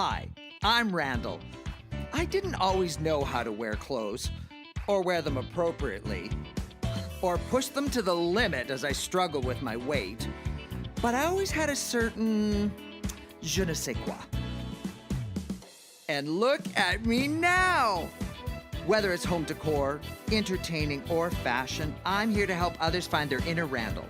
Hi, I'm Randall. I didn't always know how to wear clothes, or wear them appropriately, or push them to the limit as I struggle with my weight, but I always had a certain je ne sais quoi. And look at me now! Whether it's home decor, entertaining, or fashion, I'm here to help others find their inner Randall.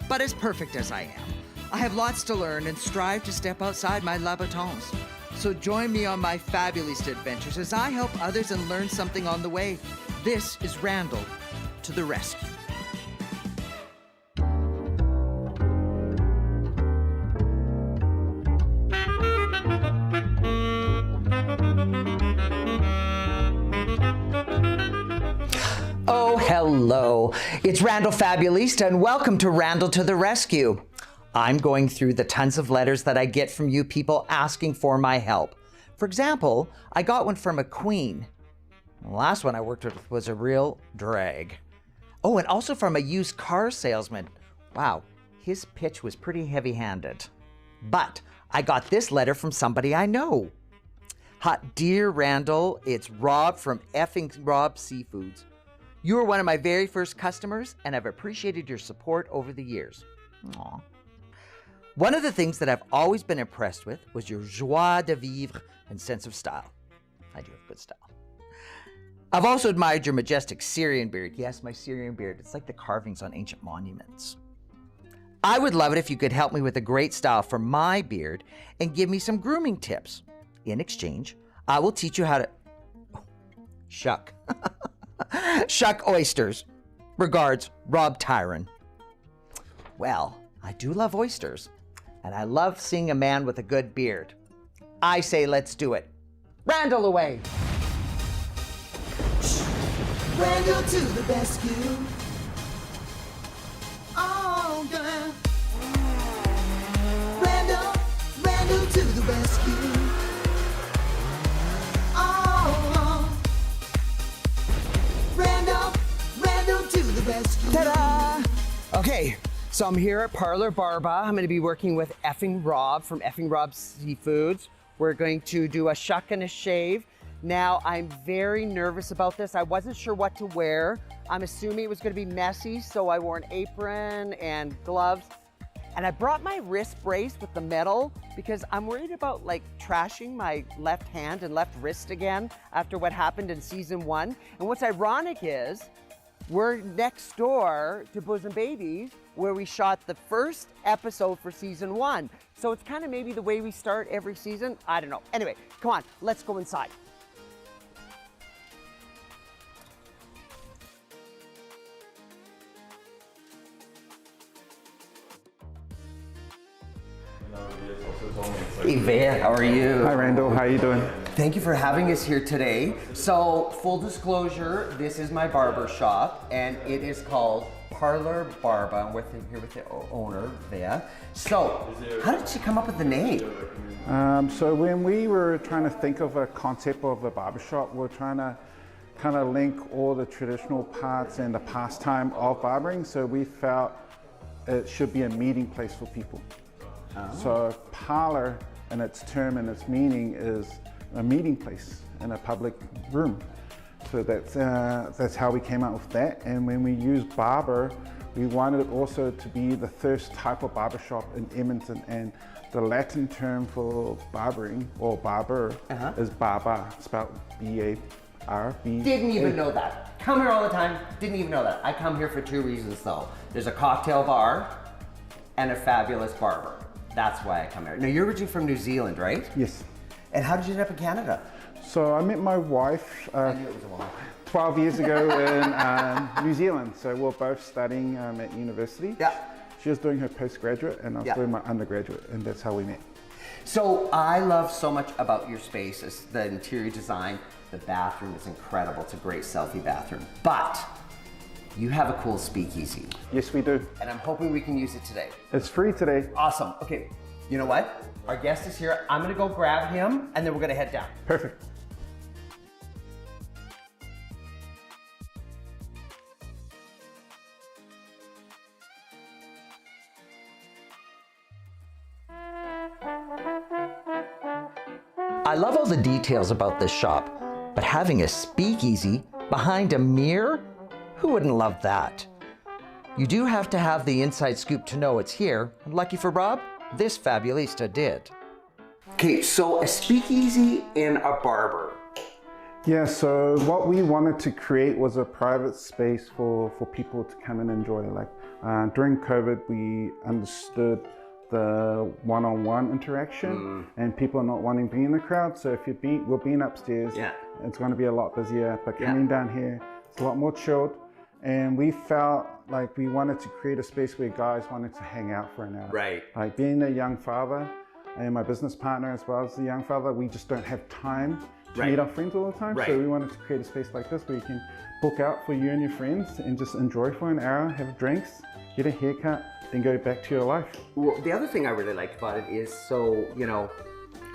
But as perfect as I am, I have lots to learn and strive to step outside my Louboutins. So join me on my fabulous adventures as I help others and learn something on the way. This is Randall to the rescue. Oh, hello. It's Randall Fabulista, and welcome to Randall to the Rescue. I'm going through the tons of letters that I get from you people asking for my help. For example, I got one from a queen. The last one I worked with was a real drag. Oh, and also from a used car salesman. Wow, his pitch was pretty heavy-handed. But I got this letter from somebody I know. Dear Randall, it's Rob from effing Rob Seafoods. You were one of my very first customers, and I've appreciated your support over the years. Aww. One of the things that I've always been impressed with was your joie de vivre and sense of style. I do have good style. I've also admired your majestic Syrian beard. Yes, my Syrian beard. It's like the carvings on ancient monuments. I would love it if you could help me with a great style for my beard and give me some grooming tips. In exchange, I will teach you how to shuck. Shuck oysters. Regards, Rob Tyron. Well, I do love oysters, and I love seeing a man with a good beard. I say let's do it. Randall away! Randall to the rescue. Oh, yeah. Randall to the rescue. Randall to the rescue. Ta-da! Okay, so I'm here at Parlor Barba. I'm going to be working with effing Rob from effing Rob Seafoods. We're going to do a shuck and a shave. Now, I'm very nervous about this. I wasn't sure what to wear. I'm assuming it was going to be messy, so I wore an apron and gloves. And I brought my wrist brace with the metal because I'm worried about like trashing my left hand and left wrist again after what happened in season 1. And what's ironic is we're next door to Bosom Babies where we shot the first episode for season 1. So it's kind of maybe the way we start every season. I don't know. Anyway, come on, let's go inside. Hey, Vea, how are you? Hi, Randall. How are you doing? Thank you for having us here today. So, full disclosure, this is my barber shop, and it is called Parlor Barba. I'm here with the owner, Vea. So, how did she come up with the name? So when we were trying to think of a concept of a barbershop, we're trying to kind of link all the traditional parts and the pastime of barbering. So we felt it should be a meeting place for people. So parlor, and its term and its meaning, is a meeting place in a public room. So that's how we came out with that. And when we used barber, we wanted it also to be the first type of barbershop in Edmonton. And the Latin term for barbering or barber is barba, spelled B-A-R-B. Didn't even know that. Come here all the time. Didn't even know that. I come here for 2 reasons though. There's a cocktail bar and a fabulous barber. That's why I come here. Now, you're originally from New Zealand, right? Yes. And how did you end up in Canada? So I met my wife I knew it was a while. 12 years ago in New Zealand. So we're both studying at university. Yeah. She was doing her postgraduate and I was doing my undergraduate, and that's how we met. So I love so much about your space. It's the interior design. The bathroom is incredible. It's a great selfie bathroom. But you have a cool speakeasy. Yes, we do. And I'm hoping we can use it today. It's free today. Awesome. Okay, you know what? Our guest is here. I'm gonna go grab him and then we're gonna head down. Perfect. I love all the details about this shop, but having a speakeasy behind a mirror? Who wouldn't love that? You do have to have the inside scoop to know it's here, and lucky for Rob, this fabulista did. Okay, so a speakeasy and a barber. Yeah, so what we wanted to create was a private space for people to come and enjoy. Like during COVID, we understood the one-on-one interaction and people not wanting to be in the crowd. So if we're being upstairs, it's going to be a lot busier. But coming down here, it's a lot more chilled. And we felt like we wanted to create a space where guys wanted to hang out for an hour. Right. Like being a young father and my business partner as well as the young father, we just don't have time to meet our friends all the time. So we wanted to create a space like this where you can book out for you and your friends and just enjoy for an hour, have drinks, get a haircut, then go back to your life. Well, the other thing I really liked about it is, so, you know,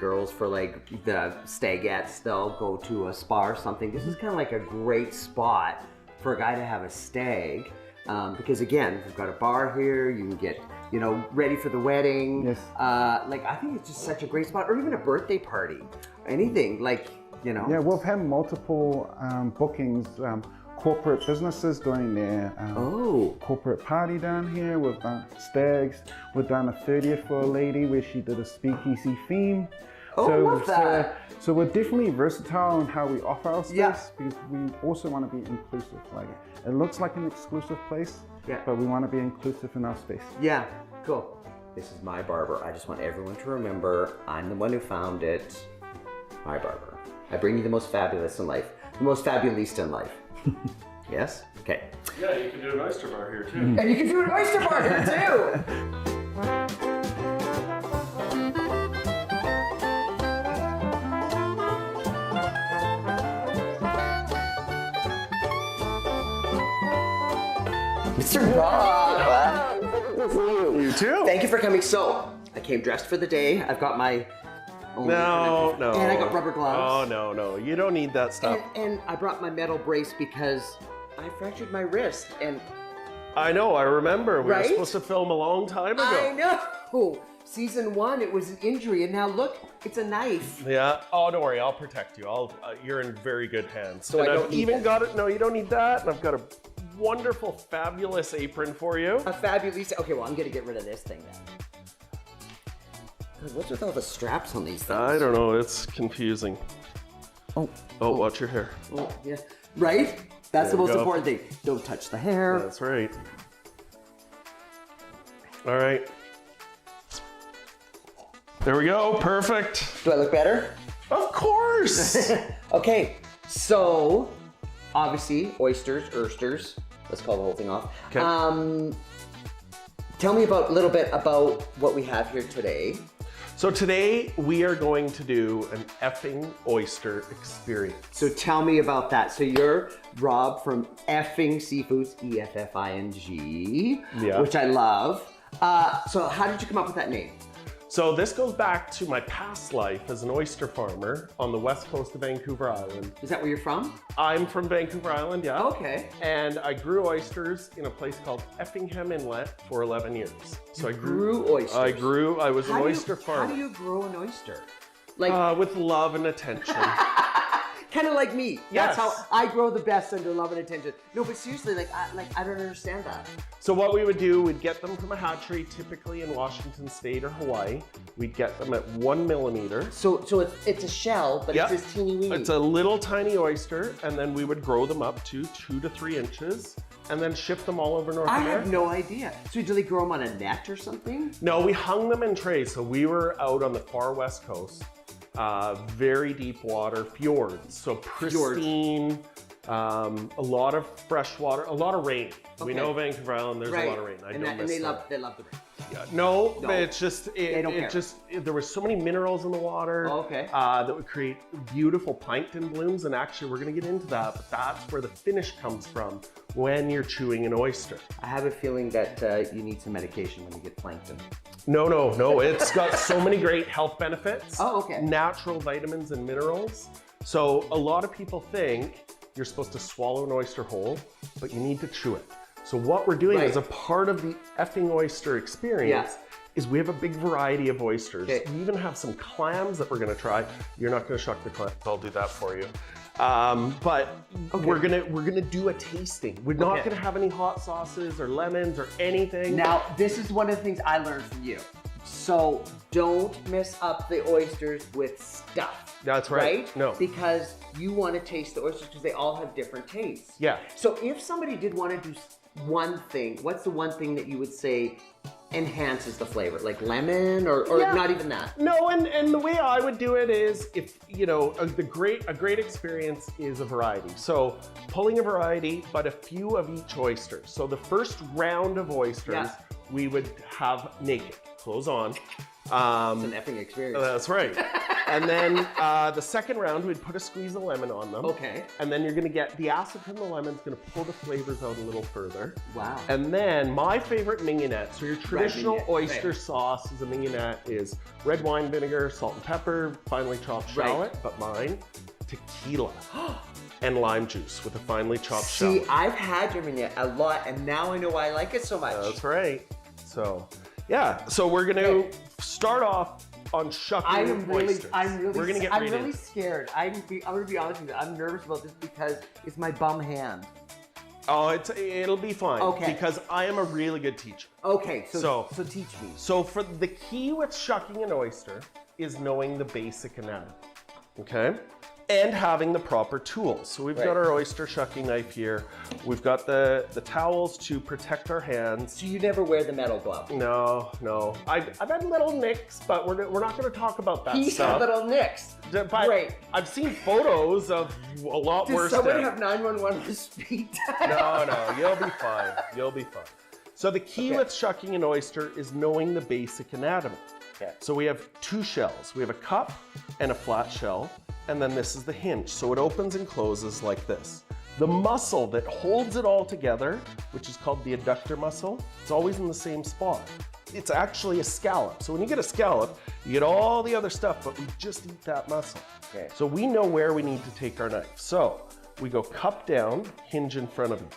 girls for like the stagettes, they'll go to a spa or something. This is kind of like a great spot for a guy to have a stag. Because again, we've got a bar here, you can get, you know, ready for the wedding. Yes. Like, I think it's just such a great spot, or even a birthday party, anything, like, you know. Yeah, we've had multiple bookings, corporate businesses doing their corporate party down here. We've done stags, we've done a 30th for a lady where she did a speakeasy theme. Oh, I love that. So we're definitely versatile in how we offer our space because we also want to be inclusive. Like, it looks like an exclusive place, but we want to be inclusive in our space. Yeah, cool. This is my barber. I just want everyone to remember I'm the one who found it. My barber. I bring you the most fabulous in life, the most fabulista in life. Yes? Okay. Yeah, you can do an oyster bar here too. And you can do an oyster bar here too. Mr. Rob! You too. Thank you for coming. So, I came dressed for the day. I've got my... No. And I got rubber gloves. Oh, no. You don't need that stuff. And I brought my metal brace because I fractured my wrist. And I know, I remember. We were supposed to film a long time ago. I know. Season 1, it was an injury, and now look, it's a knife. Yeah. Oh, don't worry, I'll protect you. You're in very good hands. So and I don't I've need even that. got it. No, you don't need that. And I've got a wonderful, fabulous apron for you. A fabulous. Okay, well, I'm gonna get rid of this thing then. God, what's with all the straps on these things? I don't know. It's confusing. Oh, watch your hair. Oh, yeah. Right? That's the most important thing. Don't touch the hair. That's right. All right. There we go. Perfect. Do I look better? Of course. Okay, so obviously oysters. Let's call the whole thing off. Okay. Tell me a little bit about what we have here today. So today we are going to do an effing oyster experience. So tell me about that. So you're Rob from Effing Seafoods, E-F-F-I-N-G, which I love. So how did you come up with that name? So this goes back to my past life as an oyster farmer on the west coast of Vancouver Island. Is that where you're from? I'm from Vancouver Island, yeah. Okay. And I grew oysters in a place called Effingham Inlet for 11 years. So I grew oysters? I was an oyster farmer. How do you grow an oyster? Like with love and attention. Kind of like me. Yes. That's how I grow the best under love and attention. No, but seriously, I don't understand that. So what we would do, we'd get them from a hatchery, typically in Washington State or Hawaii. We'd get them at 1 millimeter. So it's a shell, but it's this teeny weeny. It's a little tiny oyster, and then we would grow them up to 2 to 3 inches, and then ship them all over North America. I have no idea. So do they grow them on a net or something? No, we hung them in trays. So we were out on the far west coast. Very deep water, fjords, so pristine, a lot of fresh water, a lot of rain. We know Vancouver Island, there's a lot of rain. And they love the rain. Yeah. No, but it's just, there were so many minerals in the water that would create beautiful plankton blooms. And actually, we're going to get into that, but that's where the finish comes from when you're chewing an oyster. I have a feeling that you need some medication when you get plankton. No. It's got so many great health benefits. Oh, okay. Natural vitamins and minerals. So a lot of people think you're supposed to swallow an oyster whole, but you need to chew it. So what we're doing as a part of the effing oyster experience is we have a big variety of oysters. Okay. We even have some clams that we're gonna try. You're not gonna shuck the clams, I'll do that for you. But we're gonna do a tasting. We're not gonna have any hot sauces or lemons or anything. Now, this is one of the things I learned from you. So don't mess up the oysters with stuff. That's right. No. Because you want to taste the oysters because they all have different tastes. Yeah. So if somebody did want to do one thing, what's the one thing that you would say enhances the flavor? Like lemon or not even that? No, and the way I would do it is, if, you know, a great experience is a variety. So pulling a variety, but a few of each oyster. So the first round of oysters, we would have naked, clothes on. It's an effing experience. That's right. And then the second round, we'd put a squeeze of lemon on them. Okay. And then you're gonna get the acid from the lemon's gonna pull the flavors out a little further. Wow. And then my favorite mignonette, so your traditional mignonette, oyster sauce is a mignonette, is red wine vinegar, salt and pepper, finely chopped shallot, but mine, tequila. And lime juice with a finely chopped shallot. See, I've had your mignonette a lot, and now I know why I like it so much. That's right. So, yeah. So we're gonna start off on shucking oysters. We're gonna get right really scared. I'm gonna be honest with you. I'm nervous about this because it's my bum hand. Oh, it'll be fine. Okay. Because I am a really good teacher. Okay, so teach me. So for the key with shucking an oyster is knowing the basic anatomy. Okay? And having the proper tools. So we've got our oyster shucking knife here. We've got the towels to protect our hands. So you never wear the metal glove? No. I've had little nicks, but we're not going to talk about that He's stuff. had little nicks. But Great. I've seen photos of a lot worse. Does someone things. have 911 on speed dial? No, you'll be fine. You'll be fine. So the key with shucking an oyster is knowing the basic anatomy. Okay. So we have two shells. We have a cup and a flat shell, and then this is the hinge. So it opens and closes like this. The muscle that holds it all together, which is called the adductor muscle, it's always in the same spot. It's actually a scallop. So when you get a scallop, you get all the other stuff, but we just eat that muscle. Okay. So we know where we need to take our knife. So we go cup down, hinge in front of you.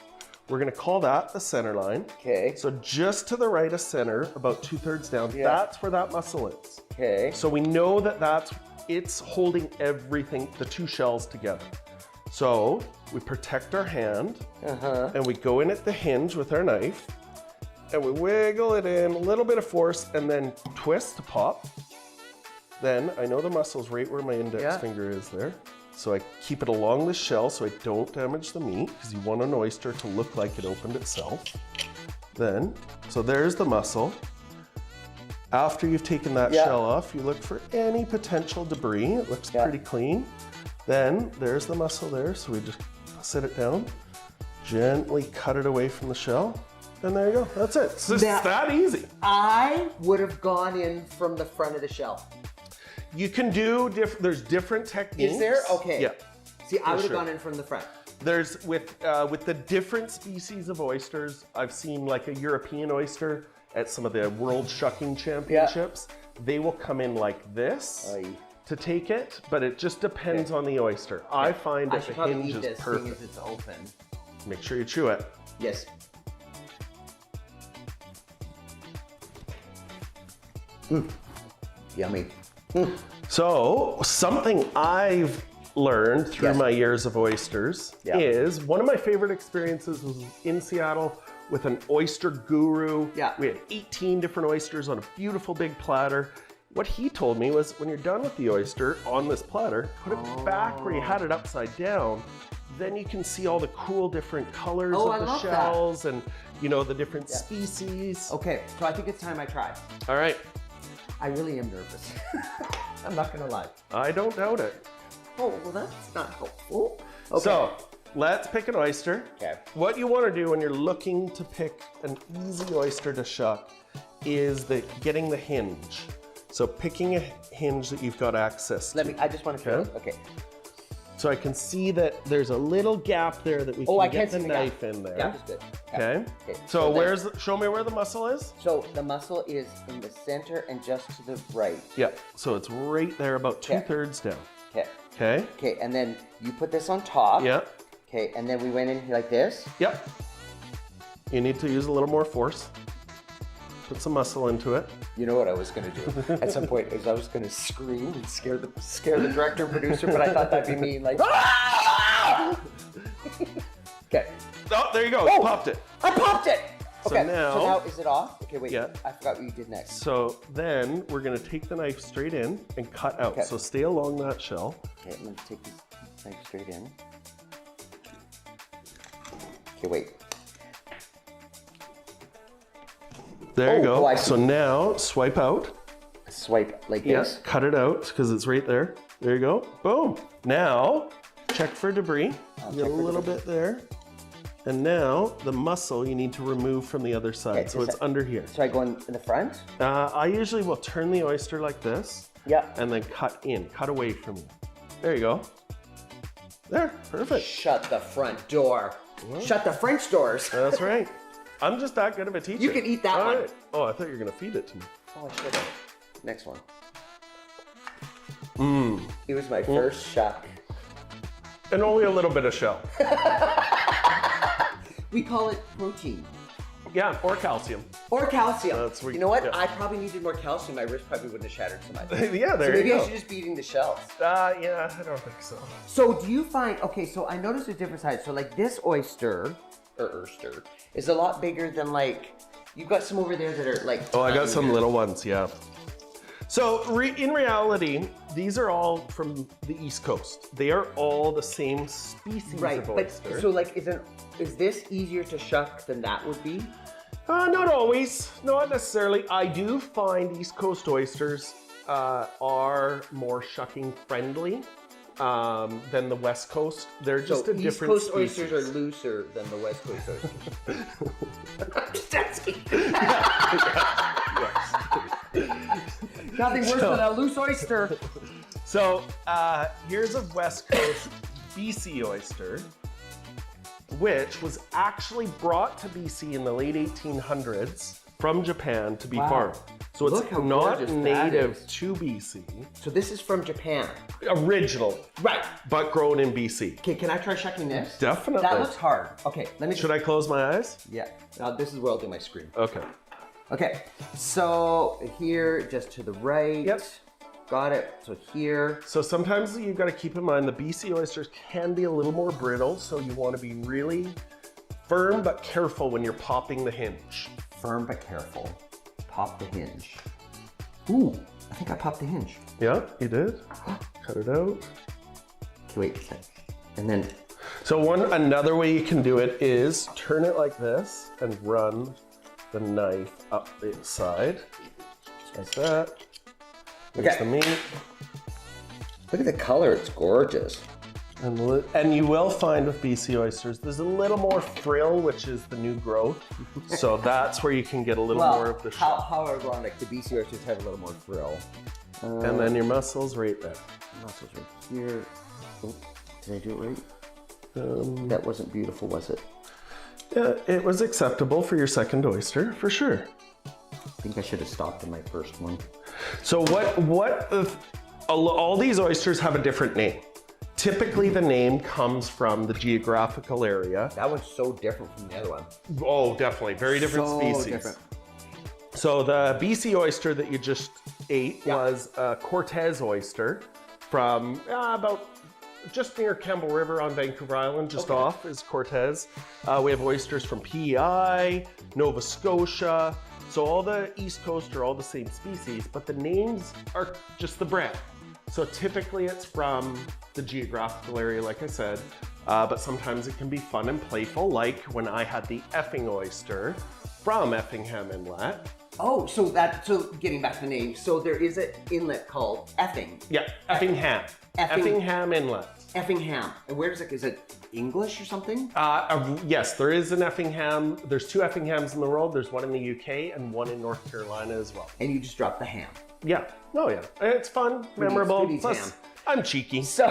We're gonna call that the center line. Okay. So just to the right of center, about 2/3 down, that's where that muscle is. Okay. So we know that it's holding everything, the two shells together. So we protect our hand, and we go in at the hinge with our knife, and we wiggle it in, a little bit of force, and then twist to pop. Then I know the muscle's right where my index finger is there. So I keep it along the shell so I don't damage the meat, because you want an oyster to look like it opened itself. Then, so there's the muscle. After you've taken that shell off, you look for any potential debris. It looks pretty clean. Then there's the muscle there, so we just sit it down, gently cut it away from the shell, and there you go. That's it. It's just that easy. I would have gone in from the front of the shell. You can do there's different techniques. Is there? Okay. Yeah. See, I would have gone in from the front. There's with the different species of oysters, I've seen like a European oyster at some of the World Shucking Championships. They will come in like this to take it, but it just depends on the oyster. I find that the hinge is perfect. Seeing as it's open. Make sure you chew it. Yes. Yummy. So something I've learned through my years of oysters is one of my favorite experiences was in Seattle with an oyster guru. Yeah. We had 18 different oysters on a beautiful big platter. What he told me was when you're done with the oyster on this platter, put it back where you had it upside down. Then you can see all the cool different colors of the shells and, you know, the different species. Okay, so I think it's time I try. All right. I really am nervous. I'm not gonna lie. I don't doubt it. Oh, well that's not helpful. Okay. So let's pick an oyster. Okay. What you want to do when you're looking to pick an easy oyster to shuck is getting the hinge. So picking a hinge that you've got access to. I just want to feel it. Okay. So I can see that there's a little gap there that we can get the knife in there. Gap is good. Okay. So show me where the muscle is. So the muscle is in the center and just to the right. Yeah. So it's right there, about 2/3 down. Okay. Okay. Okay, and then you put this on top. Yeah. Okay, and then we went in like this. Yep. You need to use a little more force. Put some muscle into it. You know what I was gonna do at some point is I was gonna scream and scare the director and producer, but I thought that'd be mean, like. "Ah!" Okay. Oh, there you go. You popped it. I popped it. So Okay. now- So now is it off? Okay, wait. Yeah. I forgot what you did next. So then we're gonna take the knife straight in and cut out. Okay. So stay along that shell. Okay, I'm gonna take this knife straight in. Okay, wait. There you Oh, go. I see. So now swipe out. Swipe like Yes. this. Cut it out because it's right there. There you go. Boom. Now check for debris. Get a little bit there. And now the muscle you need to remove from the other side. Okay, So it's under here. So I go in the front? I usually will turn the oyster like this. Yeah. And then cut away from you. There you go. There, perfect. Shut the front door. Shut the French doors. That's right. I'm just that good of a teacher. You can eat that All one. right. Oh, I thought you were gonna feed it to me. Oh, I should have. Next one. Mmm. It was my first shuck. And only a little bit of shell. We call it protein. Yeah, or calcium. Or calcium. That's what- you know what? yeah. I probably needed more calcium. My wrist probably wouldn't have shattered so much. Yeah, there So maybe you I go. should just be eating the shells. Yeah, I don't think so. So do you find, okay, so I noticed a different side. So like this oyster, is a lot bigger than like, you've got some over there that are like. Oh, I got some tiny. little ones, yeah. So in reality, these are all from the East Coast. They are all the same species Right, of but oyster. so like, is this easier to shuck than that would be? Not always, not necessarily. I do find East Coast oysters are more shucking friendly than the West Coast. They're just So a East different Coast species. oysters are looser than the West Coast oysters. I'm just asking. Nothing worse than a loose oyster. So here's a West Coast BC oyster, which was actually brought to BC in the late 1800s from Japan to be Wow. farmed. So it's Look how not gorgeous that native is. to BC, So this is from Japan. original, Right. but grown in BC. Okay, can I try shucking this? Definitely. That looks hard. Okay, let me. Should I close my eyes? Yeah. Now this is where I'll do my screen. Okay. Okay, so here, just to the right. Yep. Got it. So here. So sometimes you've got to keep in mind the BC oysters can be a little more brittle, so you want to be really firm but careful when you're popping the hinge. Firm but careful. Pop the hinge. Ooh, I think I popped the hinge. Yeah, you did. Cut it out. Okay, wait a second. And then, So another way you can do it is turn it like this and run the knife up the side. Just like that. There's Okay. the meat. look at the color, it's gorgeous. And you will find with BC oysters, there's a little more frill, which is the new growth. So that's where you can get a little more of the shell. how ironic, the BC oysters have a little more frill. And then your muscles right there. Muscles right here. Oh, did I do it right? Um, That wasn't beautiful, was it? Yeah, it was acceptable for your second oyster, for sure. I think I should have stopped in my first one. So all these oysters have a different name. Typically the name comes from the geographical area. That one's so different from the other one. Oh, definitely, very different So species. different. So the BC oyster that you just ate was a Cortez oyster from about just near Campbell River on Vancouver Island, just off is Cortez. We have oysters from PEI, Nova Scotia. So all the East Coast are all the same species, but the names are just the brand. So typically it's from the geographical area, like I said, but sometimes it can be fun and playful, like when I had the effing oyster from Effingham Inlet. Oh, so getting back to the name, so there is an inlet called Effing. Yeah, Effingham. Effingham Inlet. Effingham. And where is it? Is it English or something? Yes, there is an Effingham. There's two Effinghams in the world. There's one in the UK and one in North Carolina as well. And you just drop the ham. Yeah. Oh, yeah. It's fun, memorable. who needs Plus, ham? I'm cheeky. So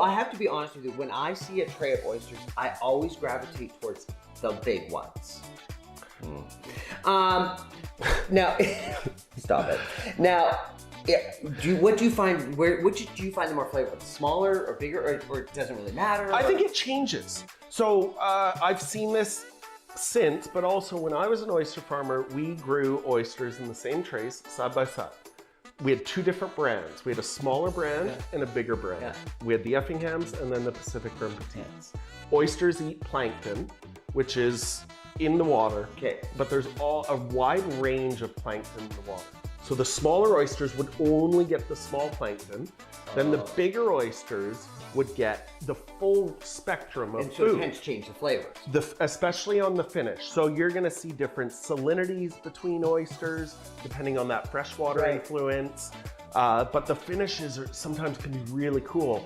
I have to be honest with you. When I see a tray of oysters, I always gravitate towards the big ones. Now, stop it. Now, what do you find? Which do you find the more flavorful? Smaller or bigger, or it doesn't really matter? I think it changes. So I've seen this since, but also when I was an oyster farmer, we grew oysters in the same trays side by side. We had two different brands. We had a smaller brand and a bigger brand. Yeah. We had the Effinghams and then the Pacific Rim Petites. Oysters eat plankton, which is in the water, but there's a wide range of plankton in the water. So the smaller oysters would only get the small plankton, then the bigger oysters would get the full spectrum of And so food. hence change the flavors. Especially on the finish. So you're gonna see different salinities between oysters, depending on that freshwater influence. But the finishes sometimes can be really cool.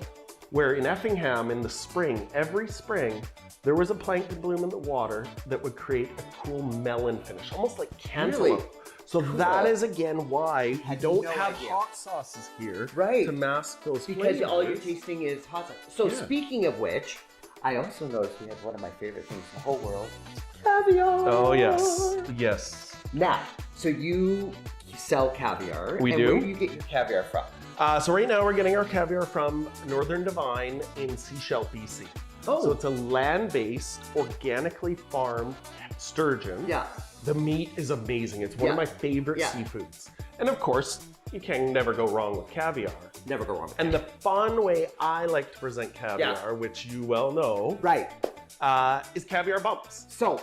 Where in Effingham in the spring, every spring, there was a plankton bloom in the water that would create a cool melon finish, almost like cantaloupe. Really? So that is again why we don't no have idea. hot sauces here Right. to mask those Because all you're flavors. tasting is hot sauce. So speaking of which, I also noticed we have one of my favorite things in the whole world, caviar. Oh yes, yes. Now, so you sell caviar. We and do. Where do you get your caviar from? So right now we're getting our caviar from Northern Divine in Sechelt, BC. Oh. So it's a land-based, organically farmed sturgeon. Yeah. The meat is amazing. It's one of my favorite seafoods. And of course, you can never go wrong with caviar. Never go wrong with And the fun way I like to present caviar, which you well know, Right. is caviar bumps. So,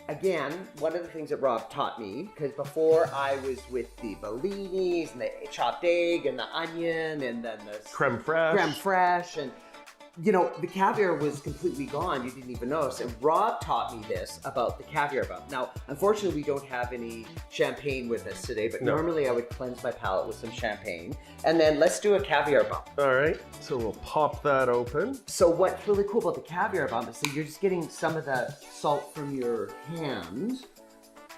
again, one of the things that Rob taught me, because before I was with the bellinis and the chopped egg and the onion and then the Creme fraiche. and you know, the caviar was completely gone. You didn't even notice. And Rob taught me this about the caviar bump. Now, unfortunately, we don't have any champagne with us today, but normally I would cleanse my palate with some champagne. And then let's do a caviar bump. All right, so we'll pop that open. So what's really cool about the caviar bump is that you're just getting some of the salt from your hand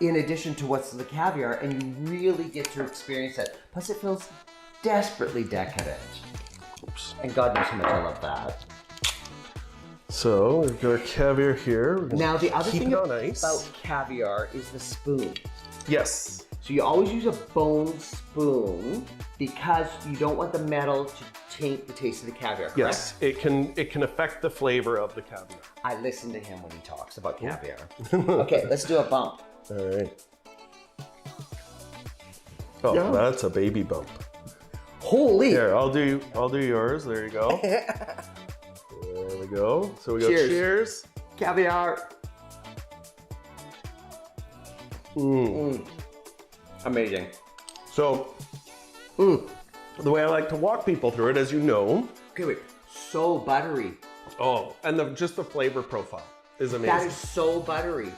in addition to what's in the caviar, and you really get to experience it. Plus it feels desperately decadent. Oops. And God knows how much I love that. So we've got our caviar here. We're Now the other keep thing it on about ice. caviar is the spoon. Yes. So you always use a bone spoon because you don't want the metal to taint the taste of the caviar, correct? Yes, it can affect the flavor of the caviar. I listen to him when he talks about caviar. Okay, let's do a bump. All right. Oh, Yeah. that's a baby bump. Holy! Here, I'll do yours. There you go. There we go. So we go Cheers. cheers. Caviar. Amazing. So the way I like to walk people through it, as you know. Okay, wait. So buttery. Oh, and just the flavor profile is amazing. That is so buttery.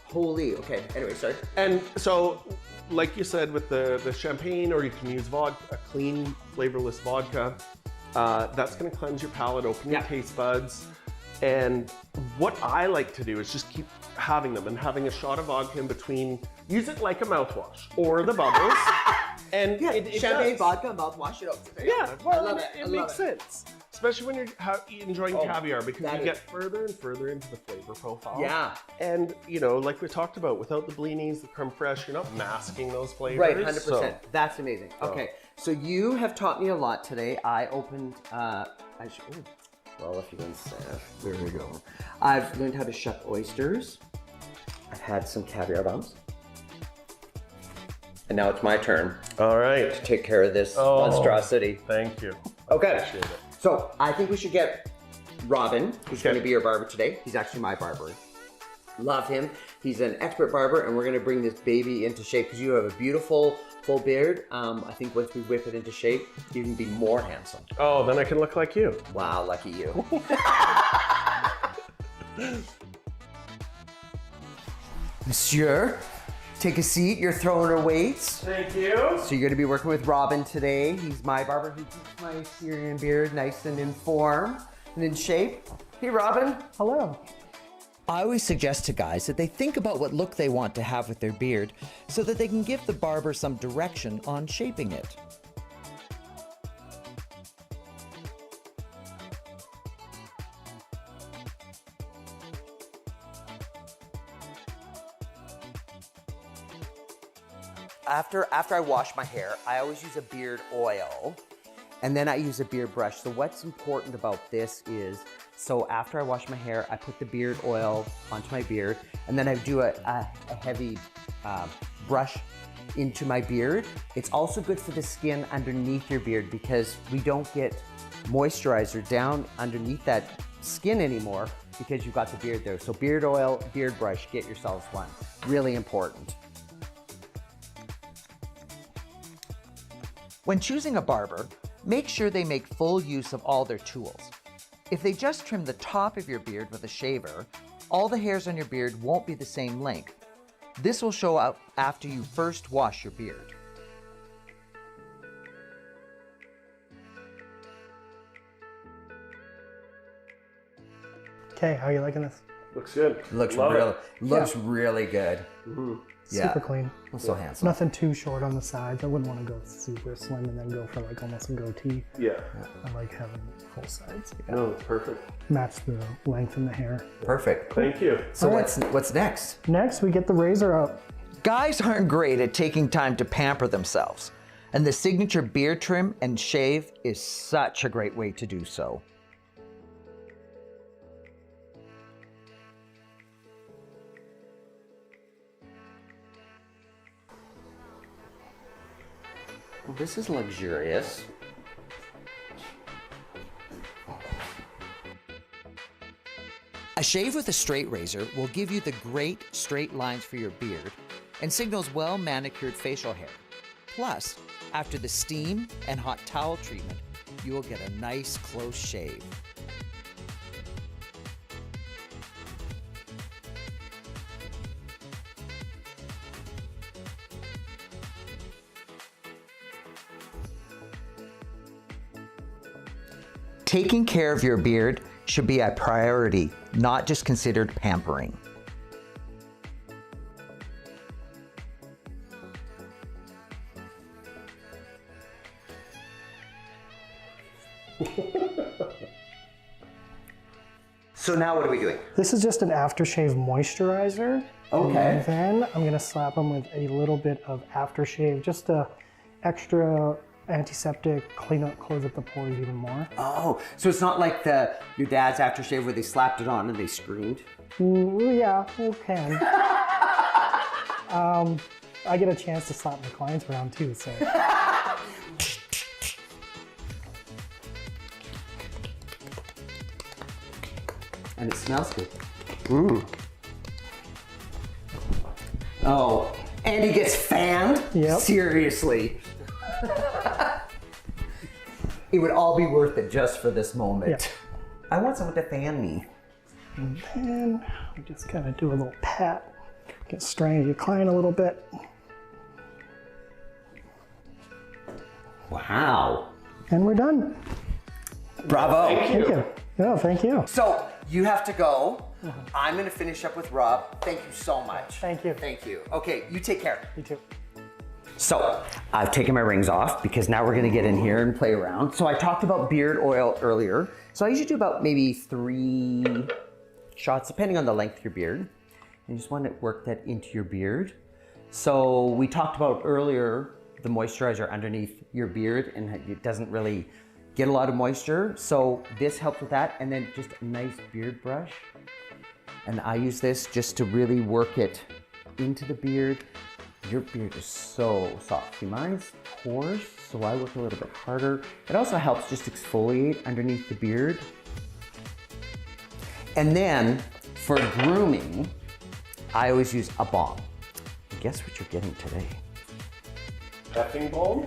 Holy. Okay. Anyway, sorry. And so, like you said, with the champagne, or you can use vodka, a clean, flavorless vodka. That's going to cleanse your palate, open your taste buds. And what I like to do is just keep having them and having a shot of vodka in between. Use it like a mouthwash or the bubbles. And it Champagne, does. vodka, mouthwash it up. Yeah, well, I love it. it makes sense. Especially when you're enjoying caviar, because you get further and further into the flavor profile. Yeah. And, you know, like we talked about, without the blinis, the creme fraiche, you're not masking those flavors. Right, 100%. So, That's amazing. Okay, so you have taught me a lot today. I opened, well, if you can say it. There we go. I've learned how to shuck oysters. I've had some caviar bumps. And now it's my turn all right. to take care of this monstrosity. Thank you. Okay, Appreciate it. so I think we should get Robin, who's going to be your barber today. He's actually my barber. Love him. He's an expert barber, and we're going to bring this baby into shape because you have a beautiful full beard. I think once we whip it into shape, you can be more handsome. Oh, then I can look like you. Wow, lucky you. Monsieur, take a seat. You're throwing her weights. Thank you. So you're going to be working with Robin today. He's my barber who keeps my Syrian beard nice and in form and in shape. Hey, Robin. Hello. I always suggest to guys that they think about what look they want to have with their beard so that they can give the barber some direction on shaping it. After I wash my hair, I always use a beard oil. And then I use a beard brush. So what's important about this is, so after I wash my hair, I put the beard oil onto my beard, and then I do a heavy brush into my beard. It's also good for the skin underneath your beard because we don't get moisturizer down underneath that skin anymore because you've got the beard there. So beard oil, beard brush, get yourselves one. Really important. When choosing a barber, make sure they make full use of all their tools. If they just trim the top of your beard with a shaver, all the hairs on your beard won't be the same length. This will show up after you first wash your beard. Okay, how are you liking this? Looks good. Looks Love really good. Yeah. Super clean. So handsome. Nothing too short on the sides. I wouldn't want to go super slim and then go for like almost a goatee. Yeah. I like having full sides. No, it's perfect. Match the length in the hair. Perfect. Thank you. So All right. what's next? Next, we get the razor out. Guys aren't great at taking time to pamper themselves, and the signature beard trim and shave is such a great way to do so. Well, this is luxurious. A shave with a straight razor will give you the great straight lines for your beard and signals well manicured facial hair. Plus, after the steam and hot towel treatment, you will get a nice close shave. Taking care of your beard should be a priority, not just considered pampering. So now what are we doing? This is just an aftershave moisturizer. Okay. And then I'm gonna slap them with a little bit of aftershave, just a extra antiseptic, clean up, close up the pores even more. Oh, so it's not like your dad's aftershave where they slapped it on and they screamed? Yeah, you can. I get a chance to slap my clients around too, so. And it smells good. Oh, and he gets fanned? Yep. Seriously. It would all be worth it just for this moment. Yeah. I want someone to fan me. And then we just kind of do a little pat. Get strangle your client a little bit. Wow. And we're done. Bravo. Thank you. Yeah, thank you. So you have to go. I'm going to finish up with Rob. Thank you so much. Thank you. Thank you. Okay, you take care. You too. So I've taken my rings off because now we're gonna get in here and play around. So I talked about beard oil earlier. So I usually do about maybe 3 shots, depending on the length of your beard. You just want to work that into your beard. So we talked about earlier the moisturizer underneath your beard and it doesn't really get a lot of moisture. So this helps with that. And then just a nice beard brush. And I use this just to really work it into the beard. Your beard is so soft. See, mine's coarse, so I work a little bit harder. It also helps just exfoliate underneath the beard. And then for grooming, I always use a balm. Guess what you're getting today? Effing balm?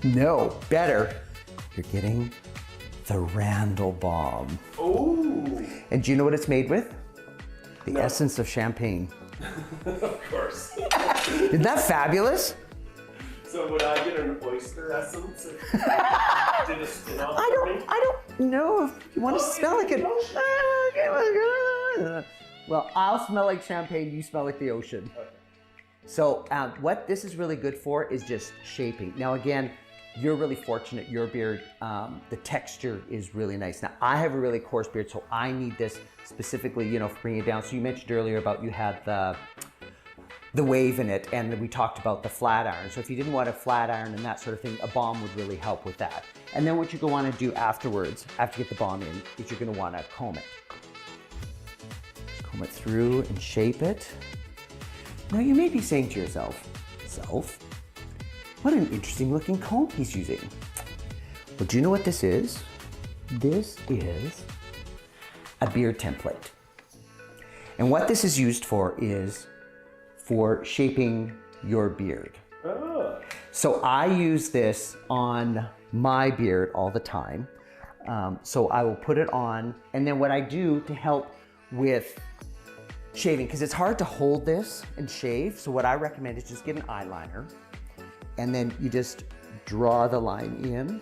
No, better. You're getting the Randall balm. Oh. And do you know what it's made with? The essence of champagne. Of course. Isn't that fabulous? So would I get an oyster essence if you did a spin-off for me? I don't know if you want to smell like it. Well, I'll smell like champagne, you smell like the ocean. Okay. So what this is really good for is just shaping. Now again, you're really fortunate, your beard, the texture is really nice. Now I have a really coarse beard, so I need this specifically, you know, for bringing it down. So you mentioned earlier about you had the wave in it, and we talked about the flat iron. So if you didn't want a flat iron and that sort of thing, a balm would really help with that. And then what you're gonna wanna do afterwards, after you get the balm in, is you're gonna wanna comb it. Comb it through and shape it. Now you may be saying to yourself, what an interesting looking comb he's using. Well, do you know what this is? This is a beard template. And what this is used for is for shaping your beard. Oh. So I use this on my beard all the time. So I will put it on, and then what I do to help with shaving, because it's hard to hold this and shave, so what I recommend is just get an eyeliner, and then you just draw the line in,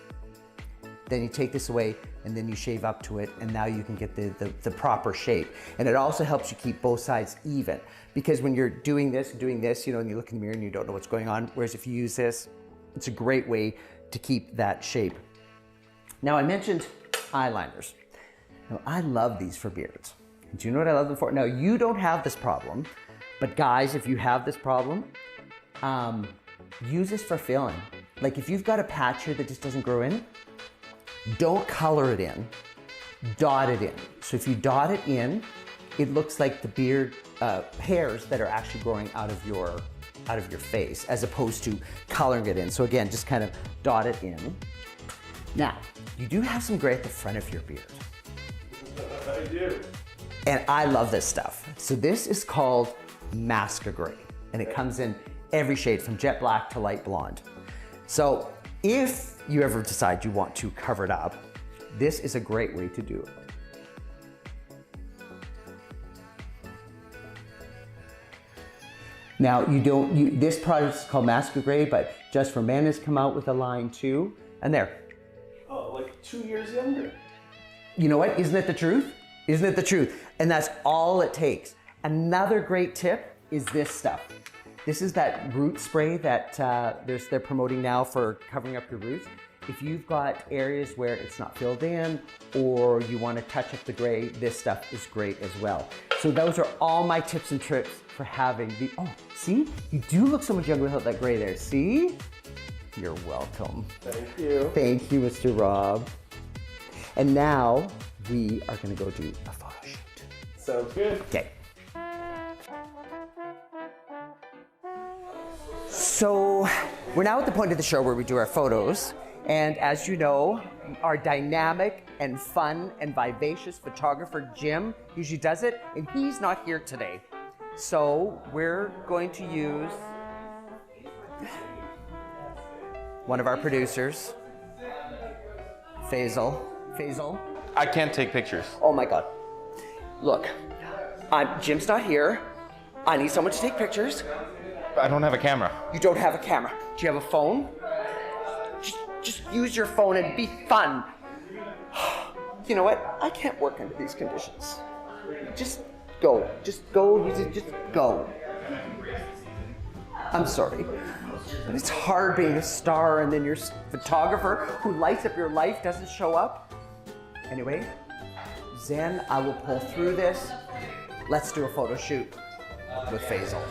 then you take this away, and then you shave up to it, and now you can get the proper shape. And it also helps you keep both sides even, because when you're doing this, you know, and you look in the mirror and you don't know what's going on, whereas if you use this, it's a great way to keep that shape. Now I mentioned eyeliners. Now I love these for beards. Do you know what I love them for? Now you don't have this problem, but guys, if you have this problem, use this for filling. Like if you've got a patch here that just doesn't grow in, don't color it in, dot it in. So if you dot it in, it looks like the beard hairs that are actually growing out of your face, as opposed to coloring it in. So again, just kind of dot it in. Now, you do have some gray at the front of your beard. I do. And I love this stuff. So this is called Masca Gray, and it comes in every shade from jet black to light blonde. So if you ever decide you want to cover it up, this is a great way to do it. Now this product is called Masca Gray, but Just for Men has come out with a line too, and there. Oh, like 2 years younger. You know what? Isn't it the truth? Isn't it the truth? And that's all it takes. Another great tip is this stuff. This is that root spray that they're promoting now for covering up your roots. If you've got areas where it's not filled in, or you want to touch up the gray, this stuff is great as well. So those are all my tips and tricks for having the, oh, see? You do look so much younger without that gray there, see? You're welcome. Thank you. Thank you, Mr. Rob. And now we are gonna go do a photo shoot. Sounds good. Okay. So we're now at the point of the show where we do our photos. And as you know, our dynamic and fun and vivacious photographer, Jim, usually does it, and he's not here today. So we're going to use one of our producers, Faisal. I can't take pictures. Oh my God. Look, Jim's not here. I need someone to take pictures. I don't have a camera. You don't have a camera. Do you have a phone? Just use your phone and be fun. You know what? I can't work under these conditions. Just go. Just go. Just go. I'm sorry. But it's hard being a star and then your photographer who lights up your life doesn't show up. Anyway, Zen, I will pull through this. Let's do a photo shoot with Faisal.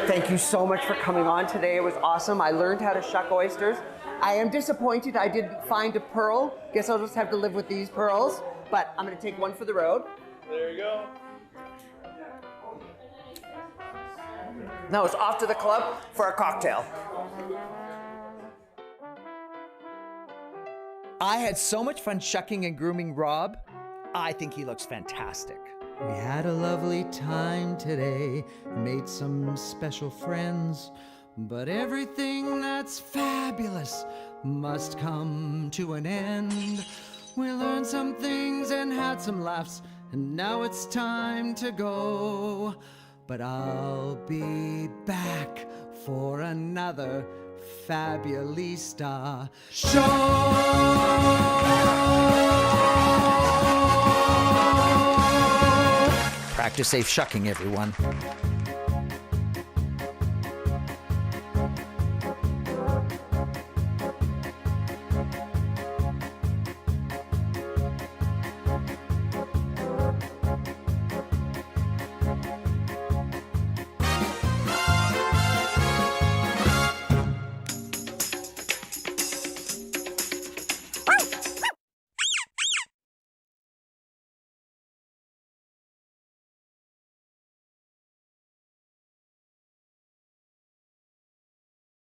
Thank you so much for coming on today. It was awesome. I learned how to shuck oysters. I am disappointed I didn't find a pearl. Guess I'll just have to live with these pearls, but I'm gonna take one for the road. There you go. Now it's off to the club for a cocktail. I had so much fun shucking and grooming Rob. I think he looks fantastic. We had a lovely time today, made some special friends, but everything that's fabulous must come to an end. We learned some things and had some laughs, and now it's time to go. But I'll be back for another Fabulista show. Practice safe shucking, everyone.